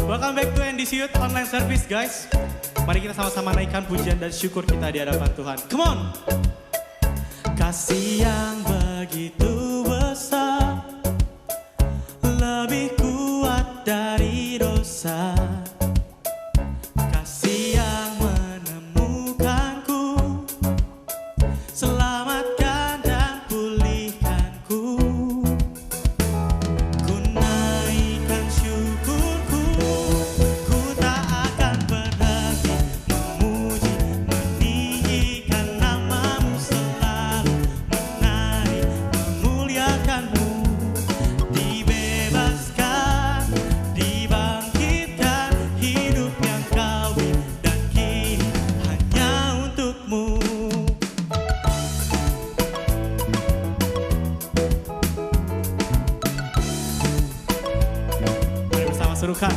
Welcome back to NDC Youth Online Service, guys. Mari kita sama-sama naikkan pujian dan syukur kita di hadapan Tuhan. Come on. Kasih yang begitu besar, lebih kuat dari dosa. Kasih yang menemukanku, selamatkan dan pulihkanku. Ku naikkan syukurku, ku tak akan berhenti memuji, meninggikan namamu, selalu menari, memuliakanmu. Dibebaskan, dibangkitkan, hidup yang kau beri dan kini hanya untukmu. Mari bersama serukan.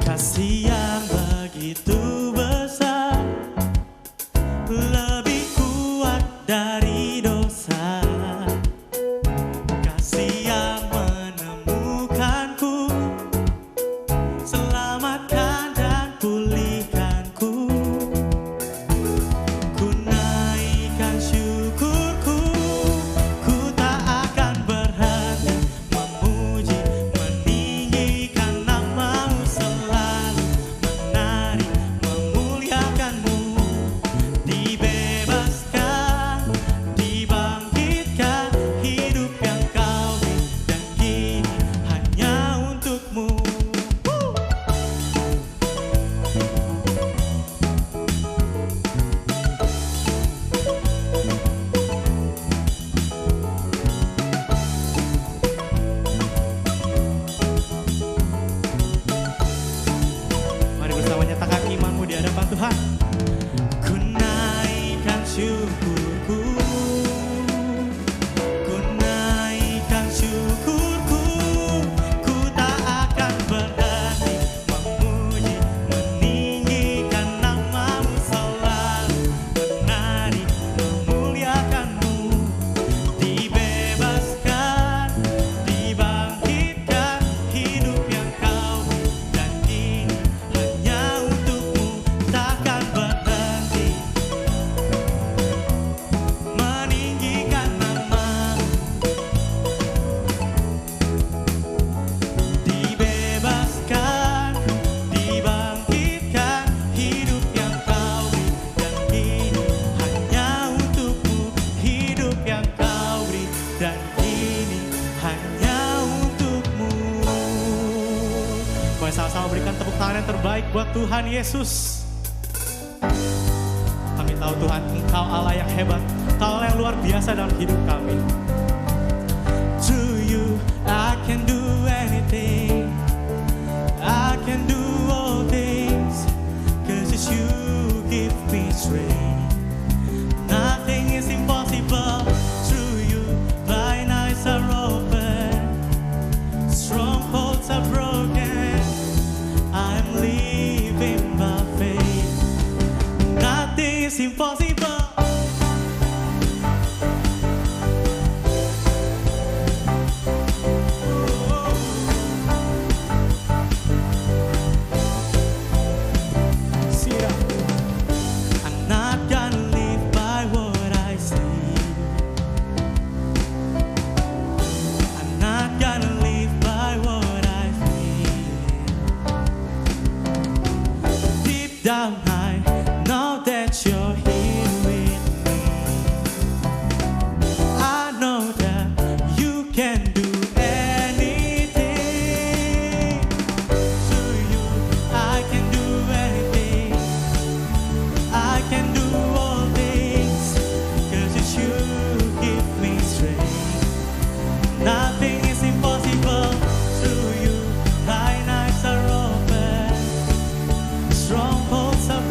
Kasih yang begitu besar, lebih kuat dari dosa. Kasih yang menemukanku, selamatkan dan pulihkanku. Ku naikkan syukurku, ku tak akan berhenti memuji, meninggikan namamu, selalu menari, memuliakanmu. Dibebaskan, dibangkitkan, hidup yang kau beri dan kini hanya untukmu. Mari bersama nyatakan imanmu di hadapan Tuhan. Ku naikkan syukurku, ku naikkan syukurku, ku tak akan berhenti memuji, meninggikan namamu, selalu menari, memuliakanmu. Dibebaskan, dibangkitkan, hidup yang kau beri dan kini hanya untukmu. Takkan berhenti meninggikan namamu. Dibebaskan, dibangkitkan, hidup yang kau beri dan kini hanya untukmu. Hidup yang kau beri dan kini hanya untukmu. Mari sama-sama berikan tepuk tangan yang terbaik buat Tuhan Yesus. Kami tahu Tuhan, Engkau Allah yang hebat, Engkau Allah yang luar biasa dalam hidup kami. To you I can do anything, I can do all things, 'cause it's you give me strength. Nothing is impossible through you. Blind eyes are open, strongholds are broken. I'm living by faith. Nothing is impossible. Siap. I'm not gonna live by what I see. I'm not gonna live by what I feel. Deep down I know that you're here with me. I know that you can do anything. Through you I can do anything, I can do all things, 'cause it's you give me strength. Nothing is impossible through you. Thine eyes are open, strongholds are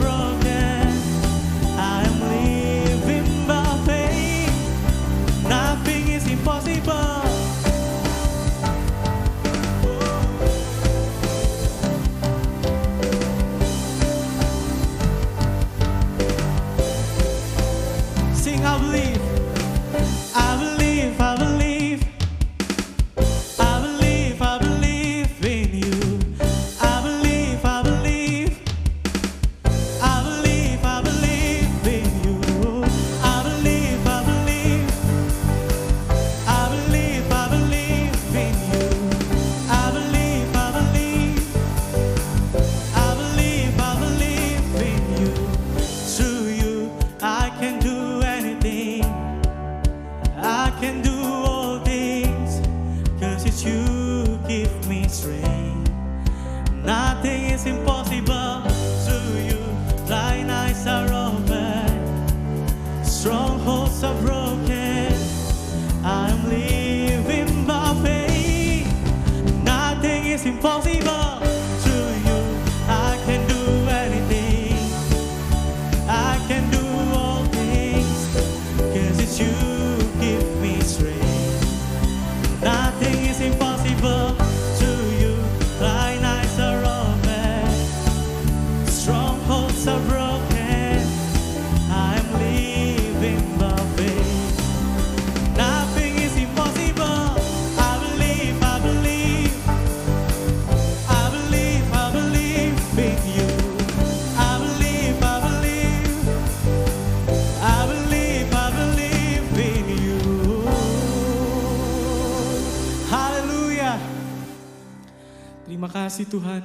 kasih Tuhan.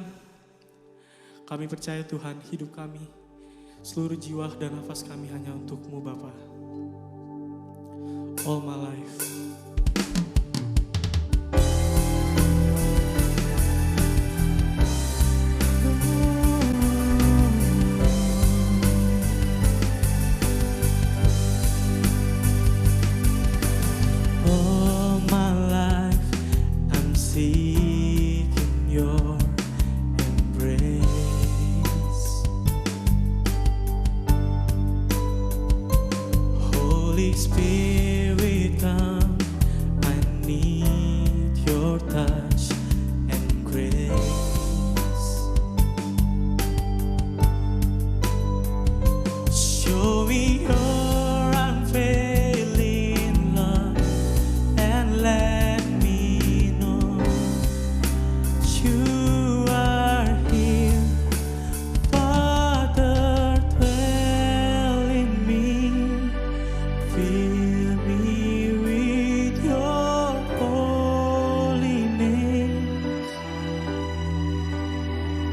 Kami percaya Tuhan, hidup kami, seluruh jiwa dan nafas kami hanya untuk-Mu Bapa. All my life. All my life I'm seeking your embrace. Holy Spirit, come. I need your touch and grace. Show me your unfailing love and let me know you are here. Father, dwell in me. Fill me with your holiness.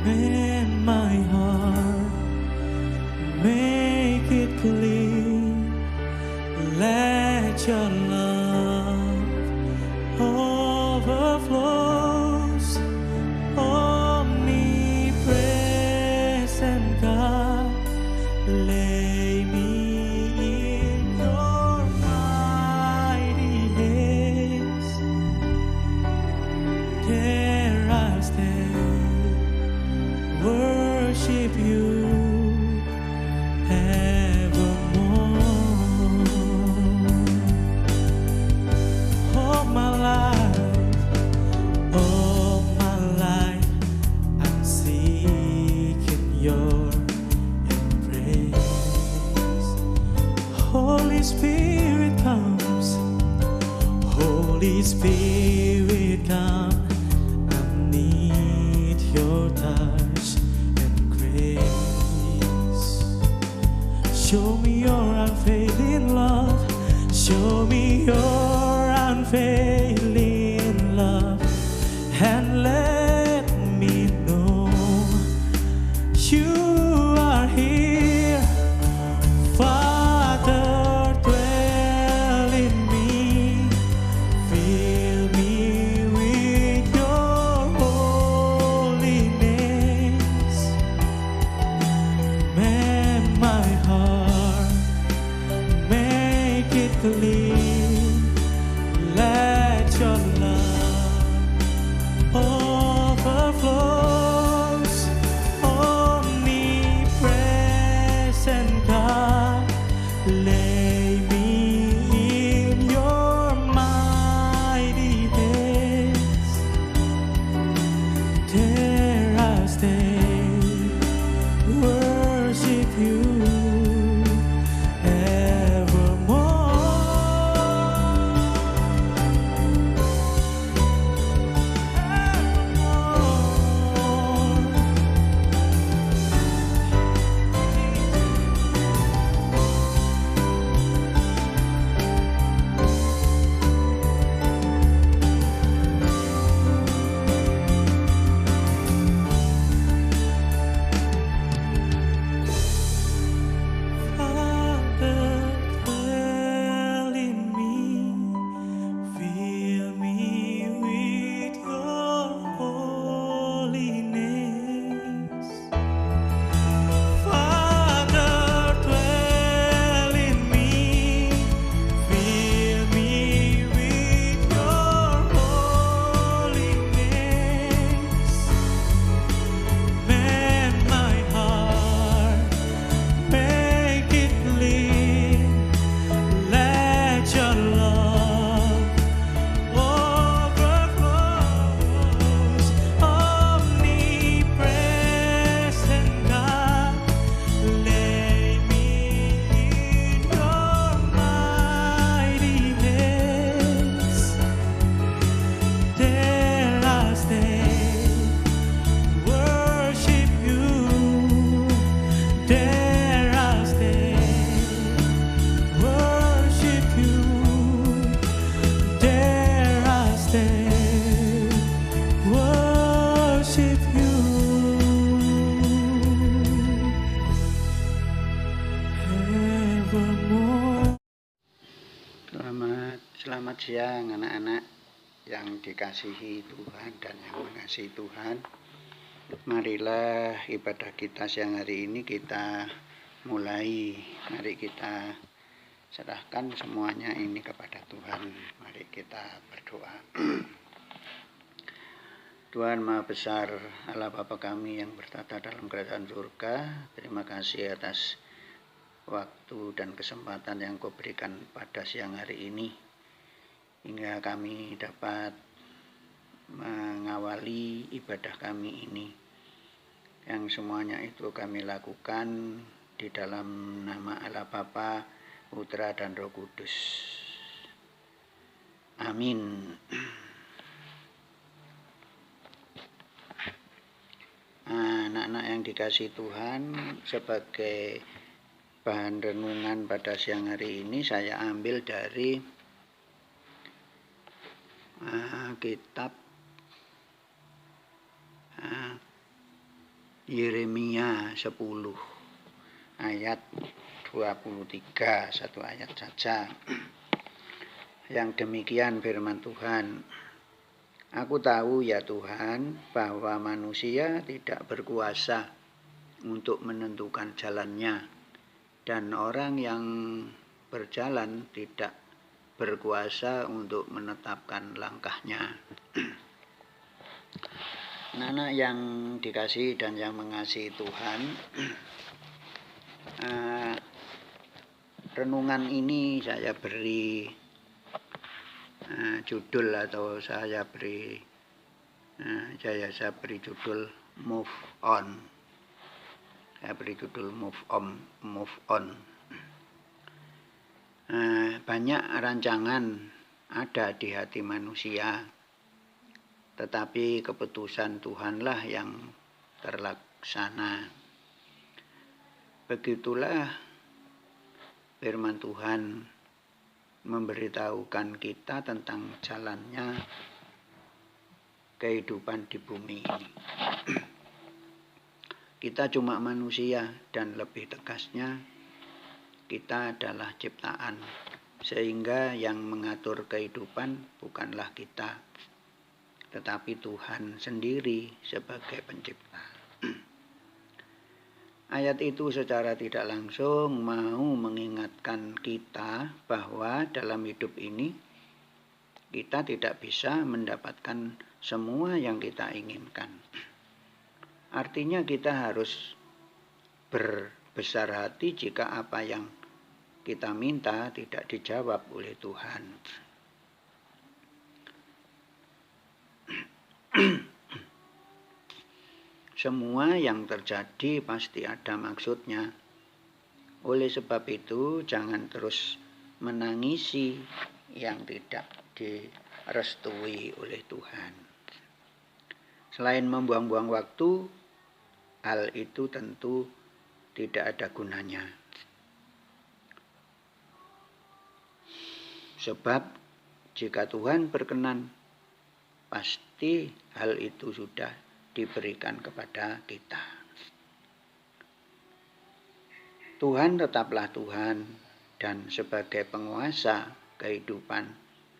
Mend my heart, make it clean. Let your love overflows. Omnipresent God, lay me in your mighty hands. There I'll stand, worship you evermore. All my life, I'm seeking your embrace. Holy Spirit comes, Holy Spirit come. I need your touch and grace. Show me your unfailing love. Show me your unfailing love, and let me know you are here. Father, dwell in me. Fill me with your holiness. Mend my heart, make it clean. Let Selamat siang anak-anak yang dikasihi Tuhan dan yang mengasihi Tuhan. Marilah ibadah kita siang hari ini kita mulai. Mari kita serahkan semuanya ini kepada Tuhan. Mari kita berdoa. Tuhan Maha Besar, Allah Bapa kami yang bertata dalam kerajaan surga, terima kasih atas waktu dan kesempatan yang Kau berikan pada siang hari ini, hingga kami dapat mengawali ibadah kami ini, yang semuanya itu kami lakukan di dalam nama Allah Bapa, Putra dan Roh Kudus. Amin. Anak-anak yang dikasihi Tuhan, sebagai bahan renungan pada siang hari ini saya ambil dari kitab Yeremia 10 ayat 23, satu ayat saja. Yang demikian firman Tuhan, Aku tahu ya Tuhan bahwa manusia tidak berkuasa untuk menentukan jalannya, dan orang yang berjalan tidak berkuasa untuk menetapkan langkahnya. Anak-anak yang dikasihi dan yang mengasihi Tuhan, renungan ini saya beri judul atau saya beri judul Move On. Saya beri judul Move On. Banyak rancangan ada di hati manusia, tetapi keputusan Tuhanlah yang terlaksana. Begitulah firman Tuhan memberitahukan kita tentang jalannya kehidupan di bumi ini. Kita cuma manusia, dan lebih tegasnya kita adalah ciptaan, sehingga yang mengatur kehidupan bukanlah kita, tetapi Tuhan sendiri sebagai pencipta. Ayat itu secara tidak langsung mau mengingatkan kita bahwa dalam hidup ini kita tidak bisa mendapatkan semua yang kita inginkan. Artinya kita harus berbesar hati jika apa yang kita minta tidak dijawab oleh Tuhan. Semua yang terjadi pasti ada maksudnya. Oleh sebab itu, jangan terus menangisi yang tidak direstui oleh Tuhan. Selain membuang-buang waktu, hal itu tentu tidak ada gunanya. Sebab jika Tuhan berkenan, pasti hal itu sudah diberikan kepada kita. Tuhan tetaplah Tuhan, dan sebagai penguasa kehidupan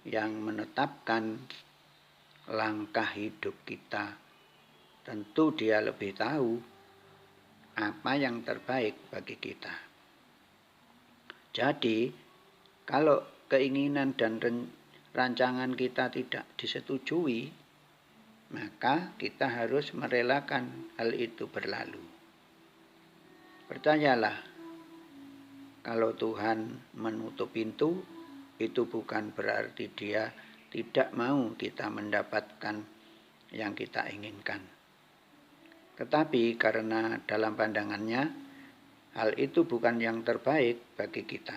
yang menetapkan langkah hidup kita, tentu Dia lebih tahu apa yang terbaik bagi kita. Jadi, kalau keinginan dan rancangan kita tidak disetujui, maka kita harus merelakan hal itu berlalu. Percayalah, kalau Tuhan menutup pintu, itu bukan berarti Dia tidak mau kita mendapatkan yang kita inginkan. Tetapi karena dalam pandangannya, hal itu bukan yang terbaik bagi kita.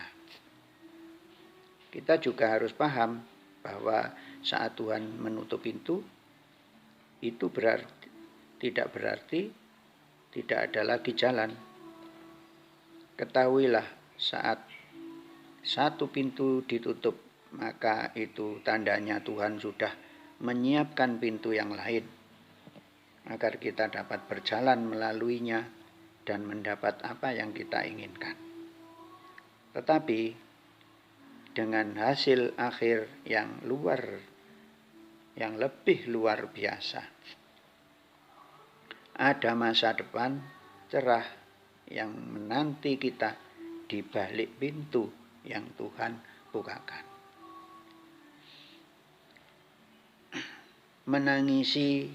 Kita juga harus paham bahwa saat Tuhan menutup pintu, itu tidak berarti tidak ada lagi jalan. Ketahuilah, saat satu pintu ditutup, maka itu tandanya Tuhan sudah menyiapkan pintu yang lain, agar kita dapat berjalan melaluinya dan mendapat apa yang kita inginkan. Tetapi dengan hasil akhir yang lebih luar biasa. Ada masa depan cerah yang menanti kita di balik pintu yang Tuhan bukakan. Menangisi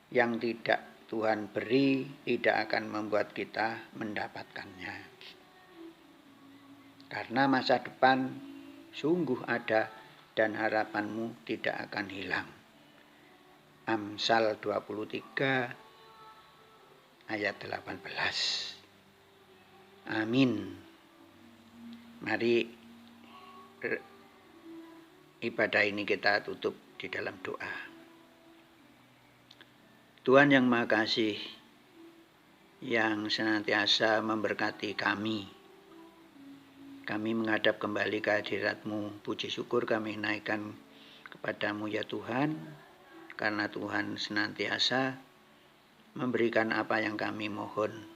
yang tidak Tuhan beri tidak akan membuat kita mendapatkannya. Karena masa depan sungguh ada dan harapanmu tidak akan hilang. Amsal 23 ayat 18. Amin. Mari ibadah ini kita tutup di dalam doa. Tuhan yang Maha Kasih, yang senantiasa memberkati kami menghadap kembali ke hadirat-Mu. Puji syukur kami naikkan kepadamu ya Tuhan, karena Tuhan senantiasa memberikan apa yang kami mohon.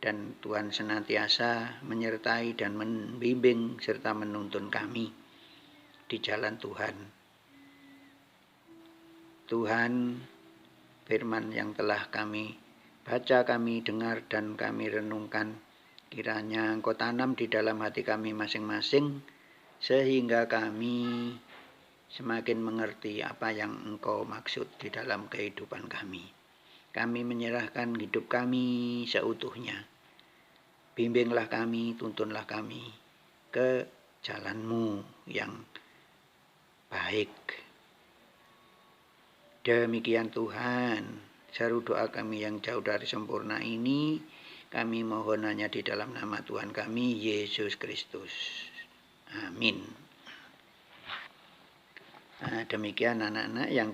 Dan Tuhan senantiasa menyertai dan membimbing serta menuntun kami di jalan Tuhan. Tuhan, firman yang telah kami baca, kami dengar, dan kami renungkan, kiranya Engkau tanam di dalam hati kami masing-masing, sehingga kami semakin mengerti apa yang Engkau maksud di dalam kehidupan kami. Kami menyerahkan hidup kami seutuhnya. Bimbinglah kami, tuntunlah kami ke jalan-Mu yang baik. Demikian Tuhan, seru doa kami yang jauh dari sempurna ini, kami mohon hanya di dalam nama Tuhan kami, Yesus Kristus. Amin. Nah, demikian anak-anak yang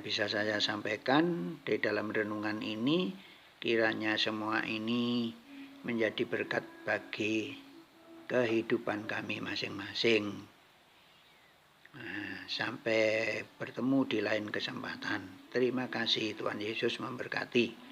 bisa saya sampaikan di dalam renungan ini. Kiranya semua ini menjadi berkat bagi kehidupan kami masing-masing. Nah, sampai bertemu di lain kesempatan. Terima kasih, Tuhan Yesus memberkati.